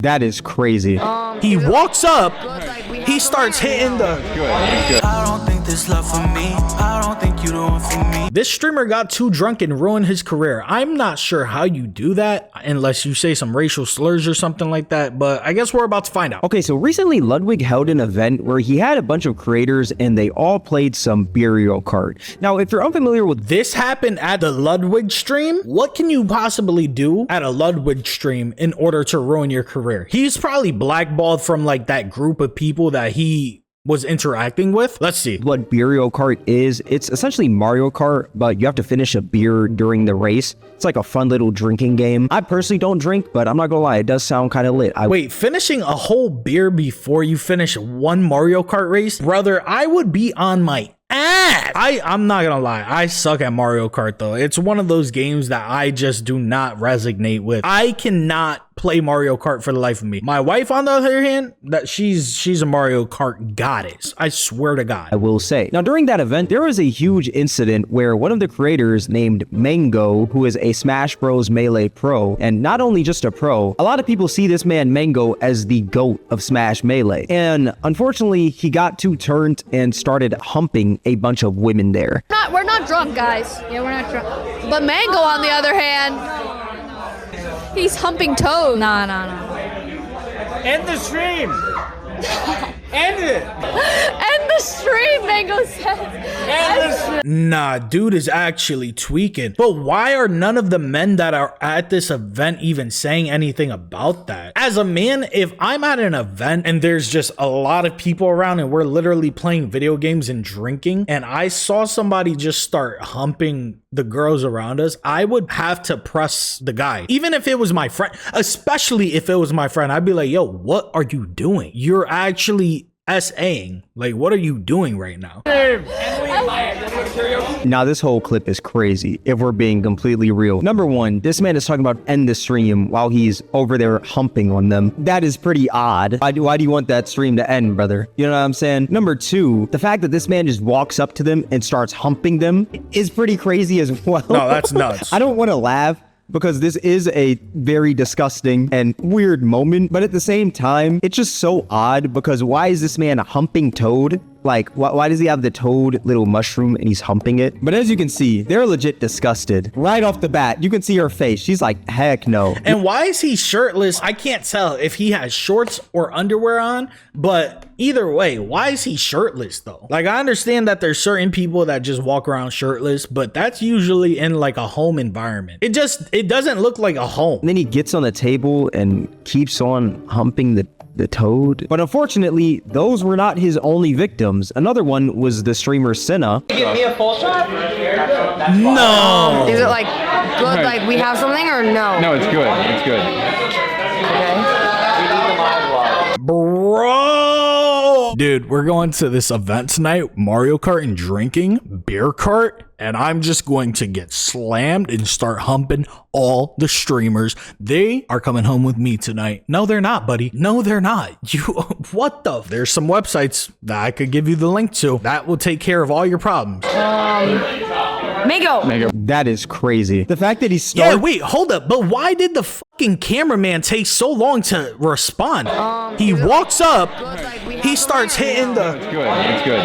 That is crazy. He walks up, he starts hitting the... I don't think this love for me. I don't think you the one for me. This streamer got too drunk and ruined his career. I'm not sure how you do that unless you say some racial slurs or something like that, but I guess we're about to find out. Okay, so recently Ludwig held an event where he had a bunch of creators and they all played some Beerio Kart. Now, if you're unfamiliar with This happened at the Ludwig stream. What can you possibly do at a Ludwig stream in order to ruin your career? He's probably blackballed from like that group of people that he was interacting with. Let's see what Beerio Kart is. It's essentially Mario Kart, but you have to finish a beer during the race. It's like a fun little drinking game. I personally don't drink, but I'm not gonna lie, it does sound kind of lit. Wait, finishing a whole beer before you finish one Mario Kart race? Brother, I would be on my ass. I'm not gonna lie, I suck at Mario Kart though. It's one of those games that I just do not resonate with. I cannot play Mario Kart for the life of me. My wife, on the other hand, that she's a Mario Kart goddess. I swear to God. I will say. Now, during that event, there was a huge incident where one of the creators named Mango, who is a Smash Bros. Melee pro, and not only just a pro, a lot of people see this man Mango as the GOAT of Smash Melee. And unfortunately, he got too turned and started humping a bunch of women there. We're not drunk, guys. Yeah, we're not drunk. But Mango, on the other hand, he's humping toes. Nah. End the stream. End it. End the stream, Mango says. End the stream. Nah, dude is actually tweaking. But why are none of the men that are at this event even saying anything about that? As a man, if I'm at an event and there's just a lot of people around and we're literally playing video games and drinking, and I saw somebody just start humping the girls around us, I would have to press the guy. Even if it was my friend, especially if it was my friend, I'd be like, yo, what are you doing? You're actually SAing. Like, what are you doing right now? Now, this whole clip is crazy, if we're being completely real. Number one, this man is talking about end the stream while he's over there humping on them. That is pretty odd. Why do you want that stream to end, brother? You know what I'm saying? Number two, the fact that this man just walks up to them and starts humping them is pretty crazy as well. No, that's nuts. I don't want to laugh, because this is a very disgusting and weird moment, but at the same time, it's just so odd because why is this man humping Toad? Like, why does he have the Toad little mushroom and he's humping it? But as you can see, they're legit disgusted. Right off the bat, you can see her face. She's like, heck no. And why is he shirtless? I can't tell if he has shorts or underwear on, but either way, why is he shirtless though? Like, I understand that there's certain people that just walk around shirtless, but that's usually in like a home environment. It doesn't look like a home. And then he gets on the table and keeps on humping the Toad. But unfortunately, those were not his only victims. Another one was the streamer Senna. Give me a full shot? No. Is it like good, like we have something, or no? No, it's good. It's good. Okay. Bro. Dude, we're going to this event tonight, Mario Kart and drinking, beer cart, and I'm just going to get slammed and start humping all the streamers. They are coming home with me tonight. No, they're not, buddy. No, they're not. You, what the? There's some websites that I could give you the link to that will take care of all your problems. Mango. That is crazy. The fact that he Yeah, wait, hold up. But why did the fucking cameraman take so long to respond? He walks up, he starts hitting the... It's good. It's good.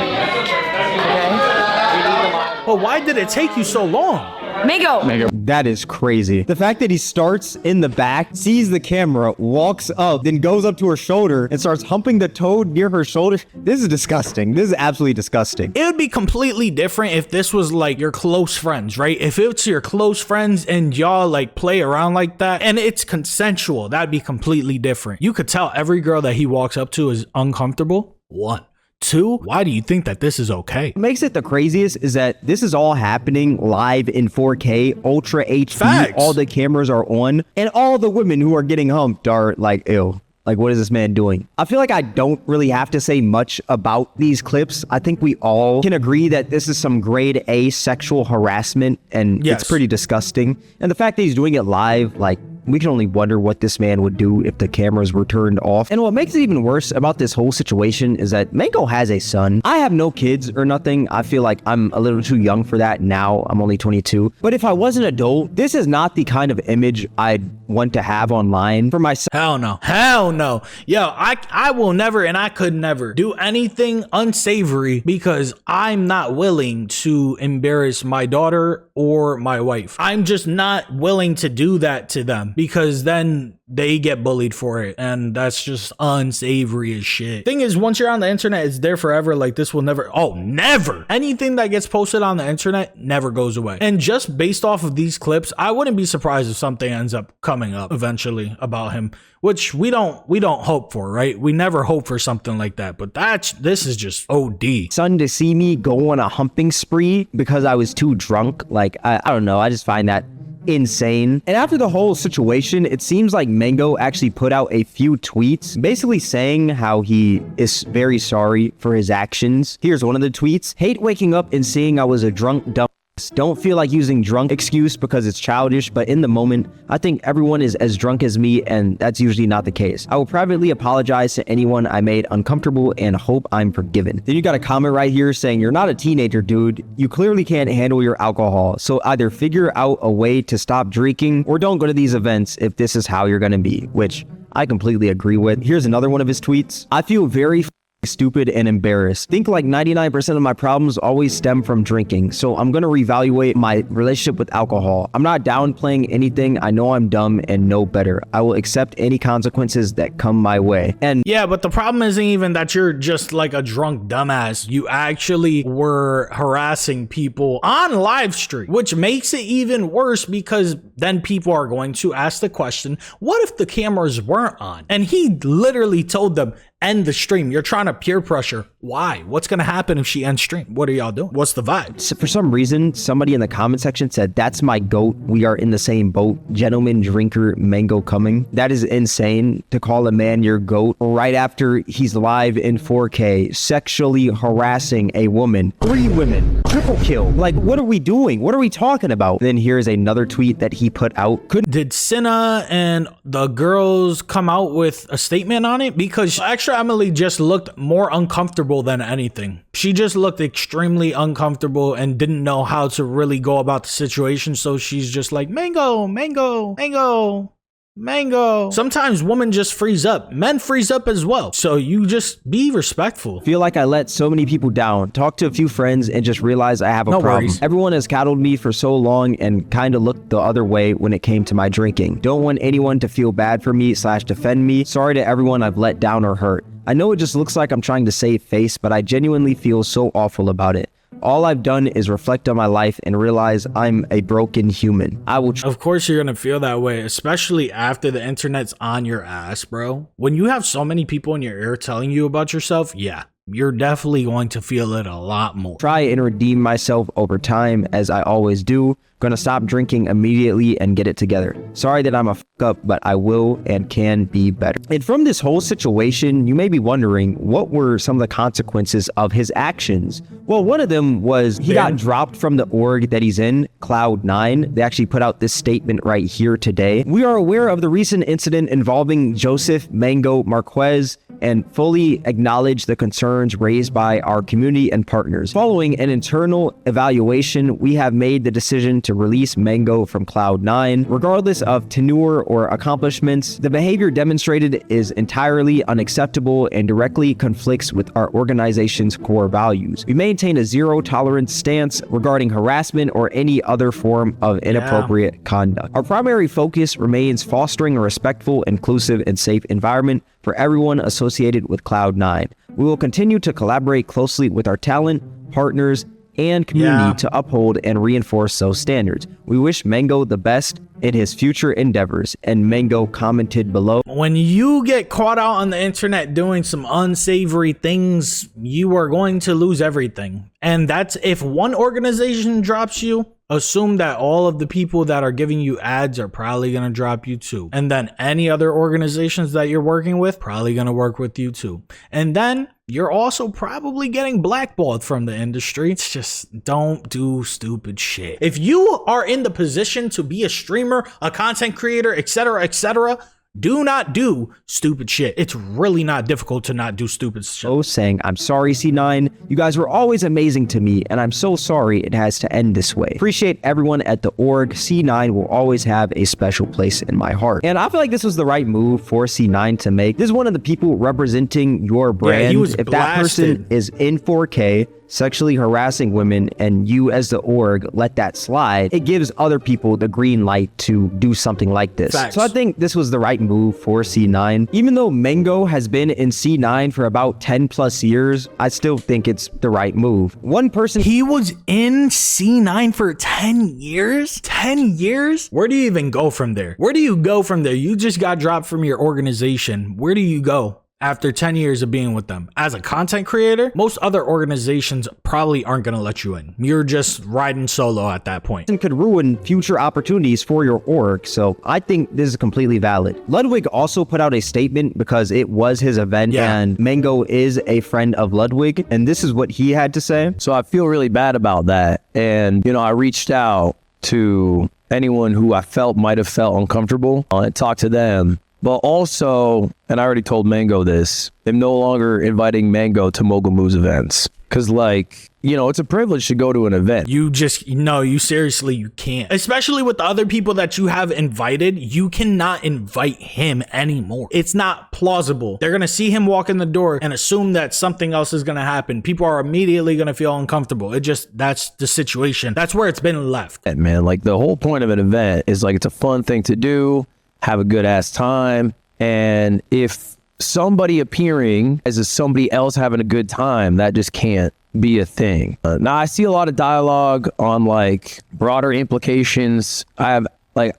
But why did it take you so long? Mango. That is crazy. The fact that he starts in the back, sees the camera, walks up, then goes up to her shoulder and starts humping the Toad near her shoulder. This is disgusting. This is absolutely disgusting. It would be completely different if this was like your close friends, right? If it's your close friends and y'all like play around like that and it's consensual, that'd be completely different. You could tell every girl that he walks up to is uncomfortable. One. Two, why do you think that this is okay? What makes it the craziest is that this is all happening live in 4K, Ultra HD. Facts. All the cameras are on, and all the women who are getting humped are like, ew. Like, what is this man doing? I feel like I don't really have to say much about these clips. I think we all can agree that this is some grade A sexual harassment, and Yes. it's pretty disgusting. And the fact that he's doing it live, like, we can only wonder what this man would do if the cameras were turned off. And what makes it even worse about this whole situation is that Mango has a son. I have no kids or nothing. I feel like I'm a little too young for that now. I'm only 22. But if I was an adult, this is not the kind of image I'd want to have online. For myself, Hell no. Hell no. Yo, I will never, and I could never do anything unsavory because I'm not willing to embarrass my daughter or my wife. I'm just not willing to do that to them because then they get bullied for it, and that's just unsavory as shit. Thing is, once you're on the internet, it's there forever. Like, this will never, never. Anything that gets posted on the internet never goes away. And just based off of these clips, I wouldn't be surprised if something ends up coming up eventually about him, which we don't hope for, right? We never hope for something like that, but this is just OD. son to see me go on a humping spree because I was too drunk. Like, I don't know. I just find that insane. And after the whole situation, it seems like Mango actually put out a few tweets basically saying how he is very sorry for his actions. Here's one of the tweets. Hate waking up and seeing I was a drunk dumb. Don't feel like using drunk excuse because it's childish, but in the moment, I think everyone is as drunk as me, and that's usually not the case. I will privately apologize to anyone I made uncomfortable and hope I'm forgiven. Then you got a comment right here saying, you're not a teenager, dude. You clearly can't handle your alcohol, so either figure out a way to stop drinking or don't go to these events if this is how you're gonna be, which I completely agree with. Here's another one of his tweets. I feel very stupid and embarrassed. Think like 99% of my problems always stem from drinking, so I'm gonna reevaluate my relationship with alcohol. I'm not downplaying anything. I know I'm dumb and know better. I will accept any consequences that come my way. And yeah, but the problem isn't even that you're just like a drunk dumbass. You actually were harassing people on live stream, which makes it even worse because then people are going to ask the question, what if the cameras weren't on? And he literally told them, end the stream. You're trying to peer pressure. Why? What's going to happen if she ends stream? What are y'all doing? What's the vibe? so for some reason, somebody in the comment section said, that's my goat. We are in the same boat. Gentleman drinker Mango coming. That is insane to call a man your goat right after he's live in 4K sexually harassing a woman. 3 women. Triple kill. Like, what are we doing? What are we talking about? Then here's another tweet that he put out. Did Cinna and the girls come out with a statement on it? Because Extra Emily just looked more uncomfortable than anything. She just looked extremely uncomfortable and didn't know how to really go about the situation. So she's just like, Mango, Mango, Mango, Mango. Sometimes women just freeze up. Men freeze up as well. So you just be respectful. Feel like I let so many people down. Talk to a few friends and just realize I have a problem. Worries. Everyone has coddled me for so long and kind of looked the other way when it came to my drinking. Don't want anyone to feel bad for me / defend me. Sorry to everyone I've let down or hurt. I know it just looks like I'm trying to save face, but I genuinely feel so awful about it. All I've done is reflect on my life and realize I'm a broken human. I will Of course you're gonna feel that way, especially after the internet's on your ass, bro. When you have so many people in your ear telling you about yourself, yeah, you're definitely going to feel it a lot more. try and redeem myself over time, as I always do. Gonna stop drinking immediately and get it together. Sorry that I'm a fuck up, but I will and can be better. And from this whole situation, you may be wondering, what were some of the consequences of his actions? Well, one of them was he got dropped from the org that he's in, Cloud9. They actually put out this statement right here today. We are aware of the recent incident involving Joseph Mango Marquez and fully acknowledge the concerns raised by our community and partners. Following an internal evaluation, we have made the decision to release Mango from Cloud9. Regardless of tenure or accomplishments, the behavior demonstrated is entirely unacceptable and directly conflicts with our organization's core values. We maintain a zero-tolerance stance regarding harassment or any other form of inappropriate conduct. Our primary focus remains fostering a respectful, inclusive, and safe environment for everyone associated with Cloud9. We will continue to collaborate closely with our talent, partners, and community to uphold and reinforce those standards. We wish Mango the best in his future endeavors. And Mango commented below, when you get caught out on the internet doing some unsavory things, you are going to lose everything. And that's if one organization drops you, assume that all of the people that are giving you ads are probably going to drop you too. And then any other organizations that you're working with, probably going to work with you too. And then you're also probably getting blackballed from the industry. It's just, don't do stupid shit. If you are in the position to be a streamer, a content creator, etc., Do not do stupid shit. It's really not difficult to not do stupid shit. Saying, I'm sorry, C9. You guys were always amazing to me, and I'm so sorry it has to end this way. Appreciate everyone at the org. C9 will always have a special place in my heart. And I feel like this was the right move for C9 to make. This is one of the people representing your brand. Yeah, he was if that person is in 4K, sexually harassing women, and you as the org let that slide, it gives other people the green light to do something like this. Facts. So I think this was the right move for C9. Even though Mango has been in C9 for about 10 plus years, I still think it's the right move. One person He was in C9 for 10 years? 10 years? Where do you even go from there? Where do you go from there? You just got dropped from your organization. Where do you go after 10 years of being with them? As a content creator, most other organizations probably aren't going to let you in. You're just riding solo at that point. could ruin future opportunities for your org, so I think this is completely valid. Ludwig also put out a statement because it was his event, and Mango is a friend of Ludwig, and this is what he had to say. So I feel really bad about that. And, you know, I reached out to anyone who I felt might have felt uncomfortable and talked to them. But also, and I already told Mango this, I'm no longer inviting Mango to Mogul Moves events. Because, like, you know, it's a privilege to go to an event. You just, no, you seriously, you can't. Especially with the other people that you have invited, you cannot invite him anymore. It's not plausible. They're going to see him walk in the door and assume that something else is going to happen. People are immediately going to feel uncomfortable. It just, that's the situation. That's where it's been left. Man, like, the whole point of an event is, like, it's a fun thing to do, have a good ass time. And if somebody appearing as if somebody else having a good time, that just can't be a thing. Now I see a lot of dialogue on like broader implications. I'm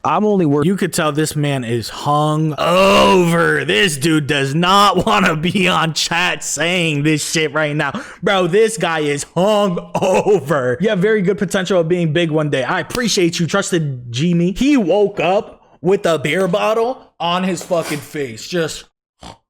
only working. You could tell this man is hung over. This dude does not want to be on chat saying this shit right now. Bro, this guy is hung over. You have very good potential of being big one day. I appreciate you, trusted Jimmy. He woke up with a beer bottle on his fucking face. Just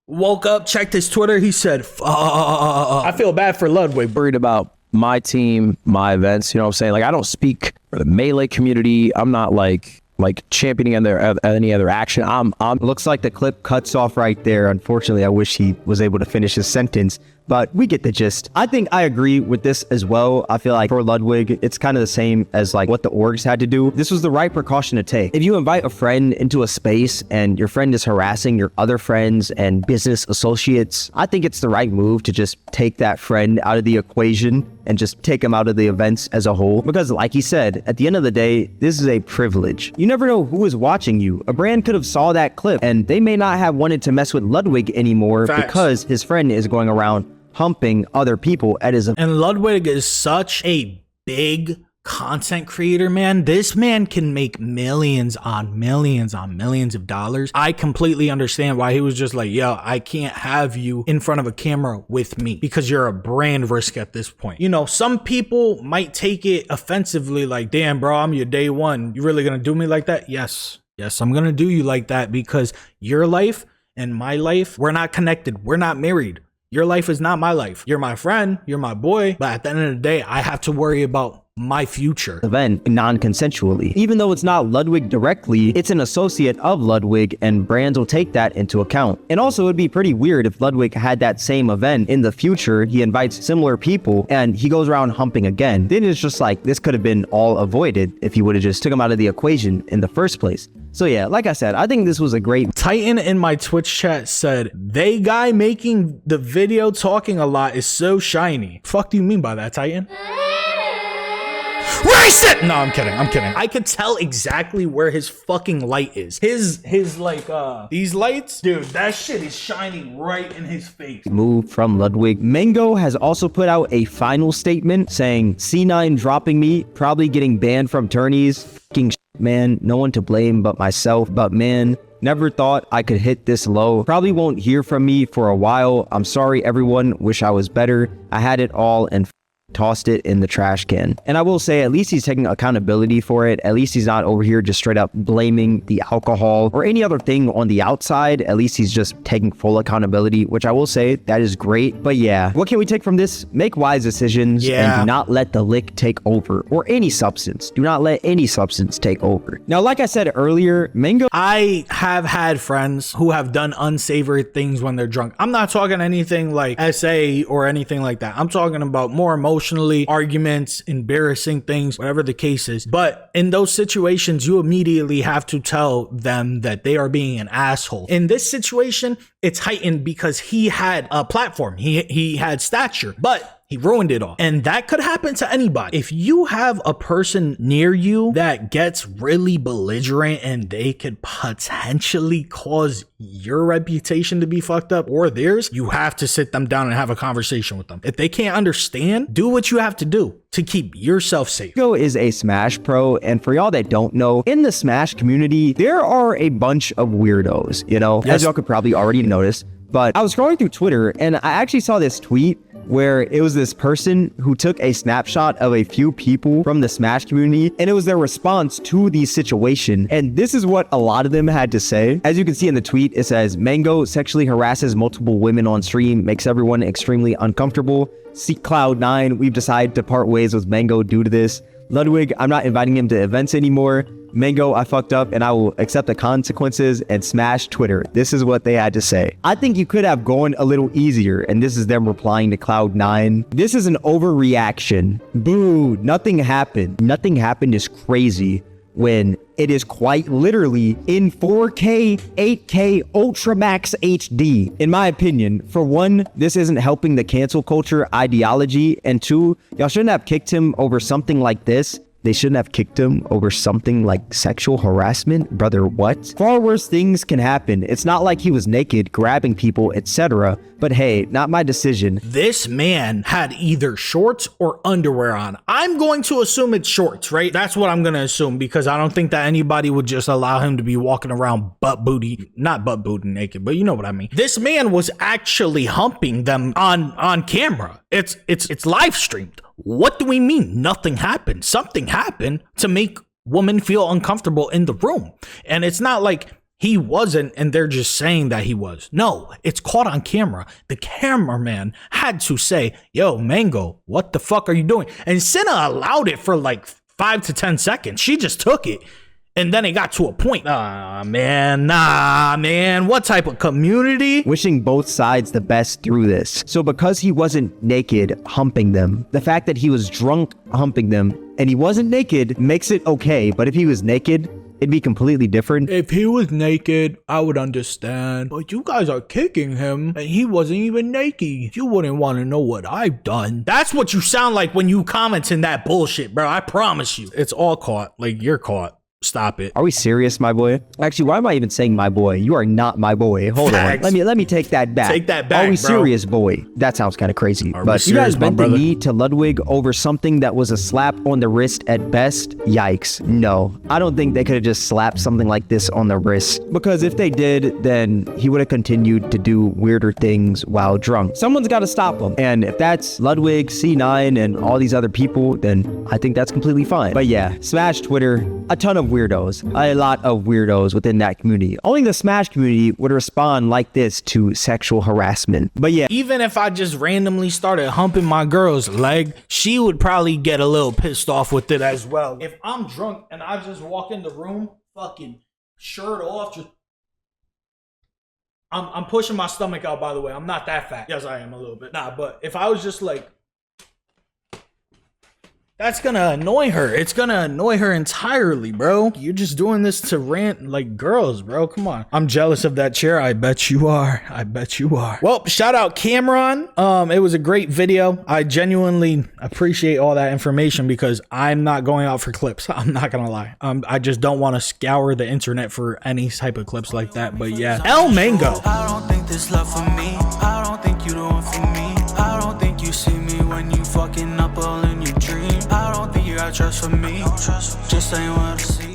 woke up, checked his Twitter. He said, fuck. I feel bad for Ludwig. Worried about my team, my events. You know what I'm saying? Like, I don't speak for the Melee community. I'm not like championing any other action. I'm Looks like the clip cuts off right there. Unfortunately, I wish he was able to finish his sentence, but we get the gist. I think I agree with this as well. I feel like for Ludwig, it's kind of the same as like what the orgs had to do. This was the right precaution to take. If you invite a friend into a space and your friend is harassing your other friends and business associates, I think it's the right move to just take that friend out of the equation and just take him out of the events as a whole. Because like he said, at the end of the day, this is a privilege. You never know who is watching you. A brand could have saw that clip and they may not have wanted to mess with Ludwig anymore. Facts. Because his friend is going around humping other people at his event. And Ludwig is such a big content creator, man. This man can make millions on millions on millions of dollars. I completely understand why he was just like, yo, I can't have you in front of a camera with me because you're a brand risk at this point. You know, some people might take it offensively, like, damn, bro, I'm your day one. You really gonna do me like that? Yes, I'm gonna do you like that because your life and my life, we're not connected. We're not married. Your life is not my life. You're my friend, you're my boy, but at the end of the day, I have to worry about my future. Event non-consensually. Even though it's not Ludwig directly, it's an associate of Ludwig and brands will take that into account. And also it'd be pretty weird if Ludwig had that same event in the future, he invites similar people and he goes around humping again. Then it's just like, this could have been all avoided if he would have just took him out of the equation in the first place. So yeah, like I said, I think this was a great... Titan in my Twitch chat said, they guy making the video talking a lot is so shiny. Fuck do you mean by that, Titan? Race it! No, I'm kidding. I could tell exactly where his fucking light is. His like, these lights, dude, that shit is shining right in his face. Move from Ludwig. Mango has also put out a final statement saying, C9 dropping me, probably getting banned from tourneys. Fucking shit, man, no one to blame but myself. But man, never thought I could hit this low. Probably won't hear from me for a while. I'm sorry, everyone. Wish I was better. I had it all and tossed it in the trash can. And I will say, at least he's taking accountability for it. At least he's not over here just straight up blaming the alcohol or any other thing on the outside. At least he's just taking full accountability, which I will say that is great. But yeah, what can we take from this? Make wise decisions and do not let the lick take over, or any substance. Do not let any substance take over. Now, like I said earlier, Mango... I have had friends who have done unsavory things when they're drunk. I'm not talking anything like SA or anything like that. I'm talking about more emotionally, arguments, embarrassing things, whatever the case is. But in those situations, you immediately have to tell them that they are being an asshole. In this situation, it's heightened because he had a platform. He had stature, but he ruined it all. And that could happen to anybody. If you have a person near you that gets really belligerent and they could potentially cause your reputation to be fucked up or theirs, you have to sit them down and have a conversation with them. If they can't understand, do what you have to do to keep yourself safe. Mango is a Smash pro, and for y'all that don't know, in the Smash community, there are a bunch of weirdos, you know, as y'all could probably already notice. But I was scrolling through Twitter and I actually saw this tweet where it was this person who took a snapshot of a few people from the Smash community, and it was their response to the situation. And this is what a lot of them had to say. As you can see in the tweet, it says, Mango sexually harasses multiple women on stream, makes everyone extremely uncomfortable. See Cloud9, we've decided to part ways with Mango due to this. Ludwig, I'm not inviting him to events anymore. Mango, I fucked up and I will accept the consequences, and smash Twitter. This is what they had to say. I think you could have gone a little easier, and this is them replying to Cloud9. This is an overreaction. Boo, nothing happened. Nothing happened is crazy when it is quite literally in 4K, 8K, Ultra Max HD. In my opinion, for one, this isn't helping the cancel culture ideology, and two, y'all shouldn't have kicked him over something like this. They shouldn't have kicked him over something like sexual harassment. Brother, what? Far worse things can happen. It's not like he was naked, grabbing people, etc. But hey, not my decision. This man had either shorts or underwear on. I'm going to assume it's shorts, right? That's what I'm going to assume, because I don't think that anybody would just allow him to be walking around not butt booty naked, but you know what I mean. This man was actually humping them on camera. It's live streamed. What do we mean? Nothing happened. Something happened to make women feel uncomfortable in the room. And it's not like he wasn't and they're just saying that he was. No, it's caught on camera. The cameraman had to say, yo, Mango, what the fuck are you doing? And Senna allowed it for like 5 to 10 seconds. She just took it. And then it got to a point. Nah, man. What type of community? Wishing both sides the best through this. So because he wasn't naked humping them, the fact that he was drunk humping them and he wasn't naked makes it okay. But if he was naked, it'd be completely different. If he was naked, I would understand. But you guys are kicking him and he wasn't even naked. You wouldn't want to know what I've done. That's what you sound like when you comment in that bullshit, bro. I promise you. It's all caught. Like, you're caught. Stop it. Are we serious, my boy? Actually, why am I even saying my boy? You are not my boy. Hold Facts. on. Let me take that back. Take that back, Are we bro. serious, boy? That sounds kind of crazy. But you guys bent the knee to Ludwig over something that was a slap on the wrist at best? Yikes. No. I don't think they could have just slapped something like this on the wrist. Because if they did, then he would have continued to do weirder things while drunk. Someone's got to stop him. And if that's Ludwig, C9, and all these other people, then I think that's completely fine. But yeah, Smash Twitter, a ton of weirdos. A lot of weirdos within that community. Only the Smash community would respond like this to sexual harassment. But yeah. Even if I just randomly started humping my girl's leg, she would probably get a little pissed off with it as well. If I'm drunk and I just walk in the room, fucking shirt off, just... I'm pushing my stomach out, by the way. I'm not that fat. Yes, I am a little bit. Nah, but if I was just like... That's gonna annoy her. It's gonna annoy her entirely, bro. You're just doing this to rant like girls, bro. Come on. I'm jealous of that chair. I bet you are. I bet you are. Well, shout out Cameron. It was a great video. I genuinely appreciate all that information because I'm not going out for clips. I'm not gonna lie. I just don't want to scour the internet for any type of clips like that. But yeah, El Mango. I don't think this love for me. I don't think you the one for me. I don't think you see me when you fucking up all in your dream. I don't think you got trust for me. Just ain't what I see.